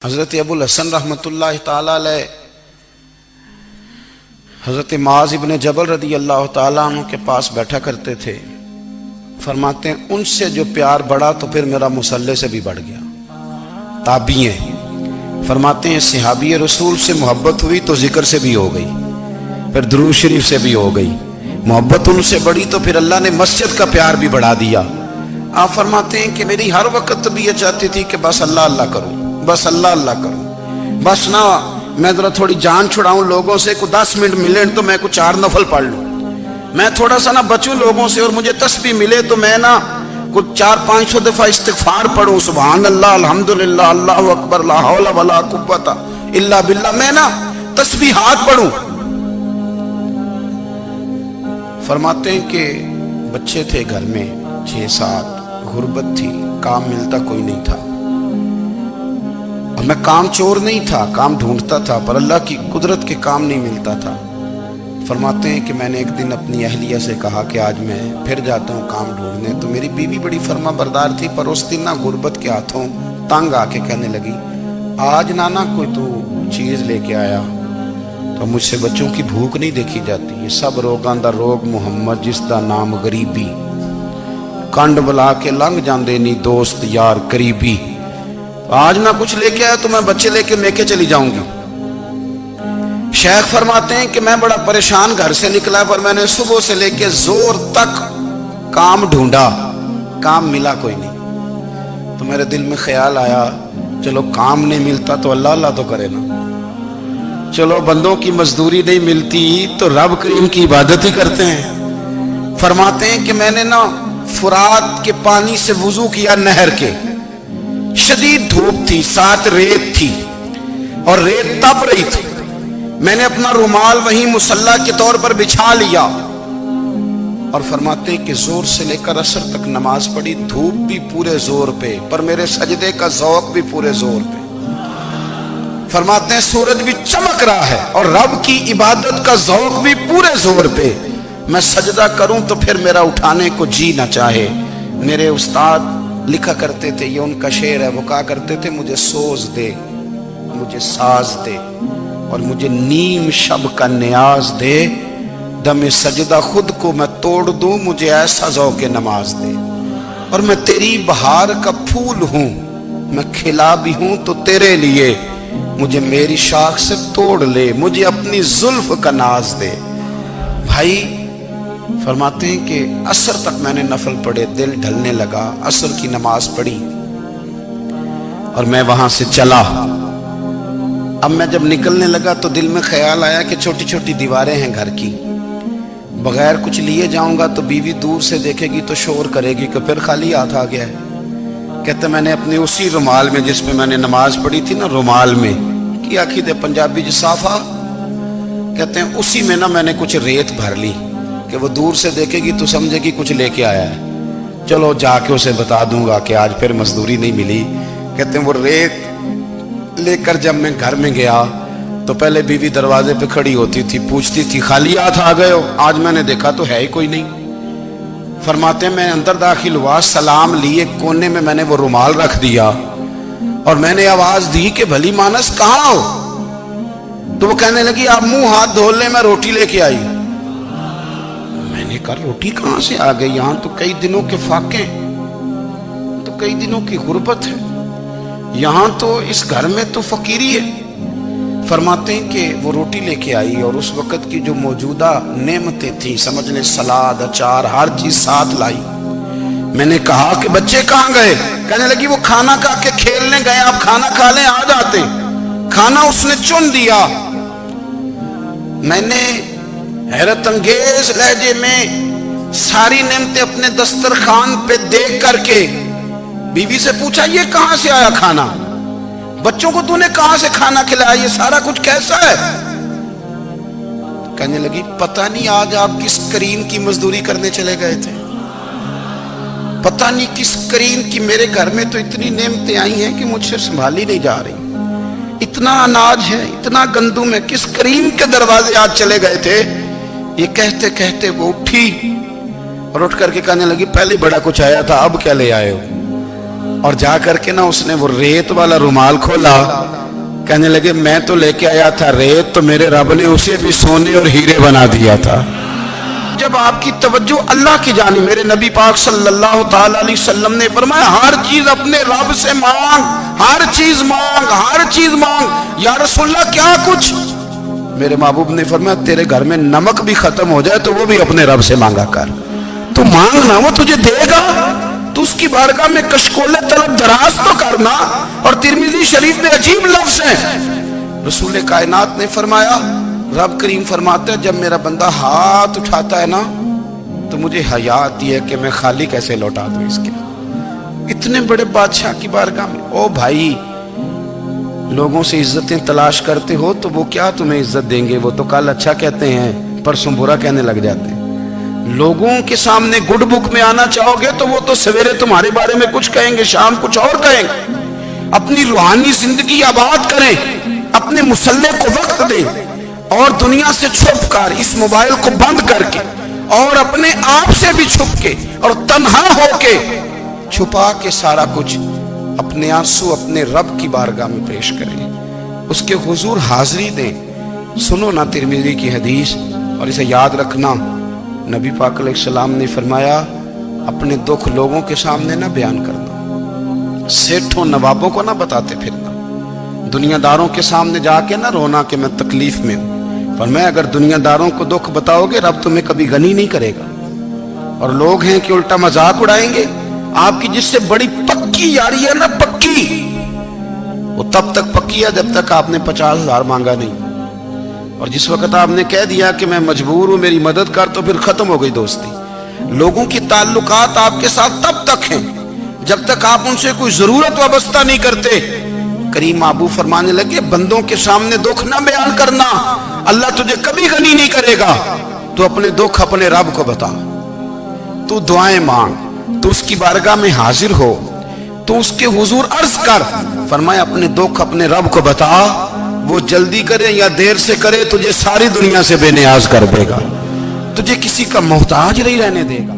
حضرت ابو الحسن رحمۃ اللہ تعالی علیہ حضرت معاذ ابن جبل رضی اللہ تعالیٰ عنہ کے پاس بیٹھا کرتے تھے۔ فرماتے ہیں ان سے جو پیار بڑھا تو پھر میرا مصلی سے بھی بڑھ گیا۔ تابعی ہیں، فرماتے ہیں صحابی رسول سے محبت ہوئی تو ذکر سے بھی ہو گئی، پھر درود شریف سے بھی ہو گئی، محبت ان سے بڑھی تو پھر اللہ نے مسجد کا پیار بھی بڑھا دیا۔ آپ فرماتے ہیں کہ میری ہر وقت طبیعت چاہتی تھی کہ بس اللہ اللہ کروں، بس اللہ اللہ کروں، بس نہ میں ذرا تھوڑی جان چھڑاؤں لوگوں سے، کو 10 منٹ ملے تو میں کچھ 4 نفل پڑھ لوں، میں تھوڑا سا نہ بچوں لوگوں سے، اور مجھے تسبیح ملے تو میں نہ کچھ 400-500 دفعہ استغفار پڑھوں، سبحان اللہ الحمدللہ اللہ اکبر لا حول ولا قوت الا باللہ، میں نہ تسبیحات پڑھوں۔ فرماتے ہیں کہ بچے تھے گھر میں 6-7، غربت تھی، کام ملتا کوئی نہیں تھا، اور میں کام چور نہیں تھا، کام ڈھونڈتا تھا، پر اللہ کی قدرت کے کام نہیں ملتا تھا۔ فرماتے ہیں کہ میں نے ایک دن اپنی اہلیہ سے کہا کہ آج میں پھر جاتا ہوں کام ڈھونڈنے، تو میری بیوی بڑی فرما بردار تھی، پر اس دن نہ غربت کے ہاتھوں تنگ آ کے کہنے لگی آج نانا کوئی تو چیز لے کے آیا، تو مجھ سے بچوں کی بھوک نہیں دیکھی جاتی، یہ سب روگاں دا روگ محمد جس دا نام غریبی، کنڈ بلا کے لنگ جاندے نہیں دوست یار قریبی، آج نہ کچھ لے کے آیا تو میں بچے لے کے میکے چلی جاؤں گی۔ شیخ فرماتے ہیں کہ میں بڑا پریشان گھر سے نکلا، پر میں نے صبح سے لے کے زور تک کام ڈھونڈا، کام ملا کوئی نہیں، تو میرے دل میں خیال آیا چلو کام نہیں ملتا تو اللہ اللہ تو کرے نا، چلو بندوں کی مزدوری نہیں ملتی تو رب کریم کی عبادت ہی کرتے ہیں۔ فرماتے ہیں کہ میں نے نا فرات کے پانی سے وضو کیا، نہر کے، شدید دھوپ تھی، ساتھ ریت تھی اور ریت تپ رہی تھی، میں نے اپنا رومال وہیں مصلی کے طور پر بچھا لیا، اور فرماتے ہیں کہ زور سے لے کر عصر تک نماز پڑھی، دھوپ بھی پورے زور پہ، پر میرے سجدے کا ذوق بھی پورے زور پہ۔ فرماتے ہیں سورج بھی چمک رہا ہے اور رب کی عبادت کا ذوق بھی پورے زور پہ، میں سجدہ کروں تو پھر میرا اٹھانے کو جی نہ چاہے۔ میرے استاد لکھا کرتے تھے، یہ ان کا شعر ہے، وہ کہا کرتے تھے مجھے سوز دے، مجھے ساز دے، اور مجھے نیم شب کا نیاز دے، دم سجدہ خود کو میں توڑ دوں، مجھے ایسا ذوق نماز دے، اور میں تیری بہار کا پھول ہوں، میں کھلا بھی ہوں تو تیرے لیے، مجھے میری شاخ سے توڑ لے، مجھے اپنی زلف کا ناز دے۔ بھائی فرماتے ہیں کہ عصر تک میں نے نفل پڑھے، دل ڈھلنے لگا، عصر کی نماز پڑھی اور میں وہاں سے چلا۔ اب میں جب نکلنے لگا تو دل میں خیال آیا کہ چھوٹی چھوٹی دیواریں ہیں گھر کی، بغیر کچھ لیے جاؤں گا تو بیوی دور سے دیکھے گی تو شور کرے گی کہ پھر خالی ہاتھ آ گیا ہے۔ کہتے میں نے اپنے اسی رومال میں جس میں میں نے نماز پڑھی تھی نا، رومال میں کی آخی دے پنجابی جسافہ کہتے ہیں، اسی میں نا میں نے کچھ ریت بھر لی کہ وہ دور سے دیکھے گی تو سمجھے گی کچھ لے کے آیا ہے، چلو جا کے اسے بتا دوں گا کہ آج پھر مزدوری نہیں ملی۔ کہتے ہیں وہ ریت لے کر جب میں گھر میں گیا تو پہلے بیوی دروازے پہ کھڑی ہوتی تھی، پوچھتی تھی خالی ہاتھ آ گئے ہو؟ آج میں نے دیکھا تو ہے ہی کوئی نہیں۔ فرماتے ہیں میں اندر داخل ہوا، سلام لیے، کونے میں میں نے وہ رومال رکھ دیا اور میں نے آواز دی کہ بھلی مانس کہاں ہو؟ تو وہ کہنے لگی آپ منہ ہاتھ دھو لیں، میں روٹی لے کے آئی۔ میں نے کہا روٹی کہاں سے آ گئی؟ یہاں تو کئی دنوں کے فاقے، تو کئی دنوں کی غربت ہے، یہاں تو اس گھر میں تو فقیری ہے۔ فرماتے ہیں کہ وہ روٹی لے کے آئی اور اس وقت کی جو موجودہ نعمتیں تھیں، سمجھ لیں سلاد، اچار، ہر چیز ساتھ لائی۔ میں نے کہا کہ بچے کہاں گئے؟ کہنے لگی وہ کھانا کھا کے کھیلنے گئے، آپ کھانا کھا لیں آ جاتے۔ کھانا اس نے چن دیا۔ میں نے حیرت انگیز لہجے میں ساری نعمتیں اپنے دسترخوان پہ دیکھ کر کے بیوی سے پوچھا یہ کہاں سے آیا کھانا؟ بچوں کو تو نے کہاں سے کھانا کھلایا؟ یہ سارا کچھ کیسا ہے؟ کہنے لگی پتہ نہیں آج آپ کس کریم کی مزدوری کرنے چلے گئے تھے، پتہ نہیں کس کریم کی، میرے گھر میں تو اتنی نعمتیں آئی ہیں کہ مجھ سے سنبھالی نہیں جا رہی، اتنا اناج ہے، اتنا گندم ہے، کس کریم کے دروازے آج چلے گئے تھے؟ یہ کہتے کہتے وہ اٹھی اور اٹھ کر کے کہنے لگی پہلے بڑا کچھ آیا تھا، اب کیا لے آئے ہو؟ اور جا کر کے نا اس نے وہ ریت والا رومال کھولا, کہنے لگے میں تو لے کے آیا تھا ریت, تو میرے رب نے اسے بھی سونے اور ہیرے بنا دیا تھا. جب آپ کی توجہ اللہ کی جانب, میرے نبی پاک صلی اللہ تعالی علیہ وسلم نے فرمایا ہر چیز اپنے رب سے مانگ, ہر چیز مانگ, ہر چیز مانگ. یا رسول اللہ کیا کچھ؟ میرے محبوب نے فرمایا تیرے گھر میں نمک بھی ختم ہو جائے تو وہ بھی اپنے رب سے مانگا کر. تو مانگنا وہ تجھے دے گا, تو اس کی بارگاہ میں کشکول طلب دراز تو کرنا. اور ترمذی شریف میں عجیب لفظ ہے, رسول کائنات نے فرمایا, رب کریم فرماتا ہے جب میرا بندہ ہاتھ اٹھاتا ہے نا تو مجھے حیا آتی ہے کہ میں خالی کیسے لوٹا دوں اس کے. اتنے بڑے بادشاہ کی بارگاہ میں, او بھائی لوگوں سے عزتیں تلاش کرتے ہو تو وہ کیا تمہیں عزت دیں گے؟ وہ تو کل اچھا کہتے ہیں پرسوں برا کہنے لگ جاتے ہیں. لوگوں کے سامنے گڈ بک میں آنا چاہو گے تو وہ تو سویرے تمہارے بارے میں کچھ کہیں گے, شام کچھ اور کہیں گے. اپنی روحانی زندگی آباد کریں, اپنے مسلح کو وقت دیں, اور دنیا سے چھپ کر اس موبائل کو بند کر کے اور اپنے آپ سے بھی چھپ کے اور تنہا ہو کے چھپا کے سارا کچھ اپنے آنسو اپنے رب کی بارگاہ میں پیش کریں, اس کے حضور حاضری دیں. سنو نا ترمذی کی حدیث, اور اسے یاد رکھنا, نبی پاک علیہ السلام نے فرمایا اپنے دکھ لوگوں کے سامنے نہ بیان کرنا, سیٹھوں نوابوں کو نہ بتاتے پھرنا, دنیا داروں کے سامنے جا کے نہ رونا کہ میں تکلیف میں ہوں. فرمایا اگر دنیا داروں کو دکھ بتاؤ گے رب تمہیں کبھی غنی نہیں کرے گا. اور لوگ ہیں کہ الٹا مذاق اڑائیں گے. آپ کی جس سے بڑی پکی یاری ہے نا, پکی, وہ تب تک پکی ہے جب تک آپ نے 50,000 مانگا نہیں. اور جس وقت آپ نے کہہ دیا کہ میں مجبور ہوں میری مدد کر, تو پھر ختم ہو گئی دوستی. لوگوں کی تعلقات آپ کے ساتھ تب تک ہیں جب تک آپ ان سے کوئی ضرورت وابستہ نہیں کرتے. کریم محبوب فرمانے لگے بندوں کے سامنے دکھ نہ بیان کرنا, اللہ تجھے کبھی غنی نہیں کرے گا. تو اپنے دکھ اپنے رب کو بتا, تو دعائیں مانگ, تو اس کی بارگاہ میں حاضر ہو, تو اس کے حضور عرض کر. فرمایا اپنے دکھ اپنے رب کو بتا, وہ جلدی کرے یا دیر سے کرے تجھے ساری دنیا سے بے نیاز کر دے گا, تجھے کسی کا محتاج نہیں رہنے دے گا.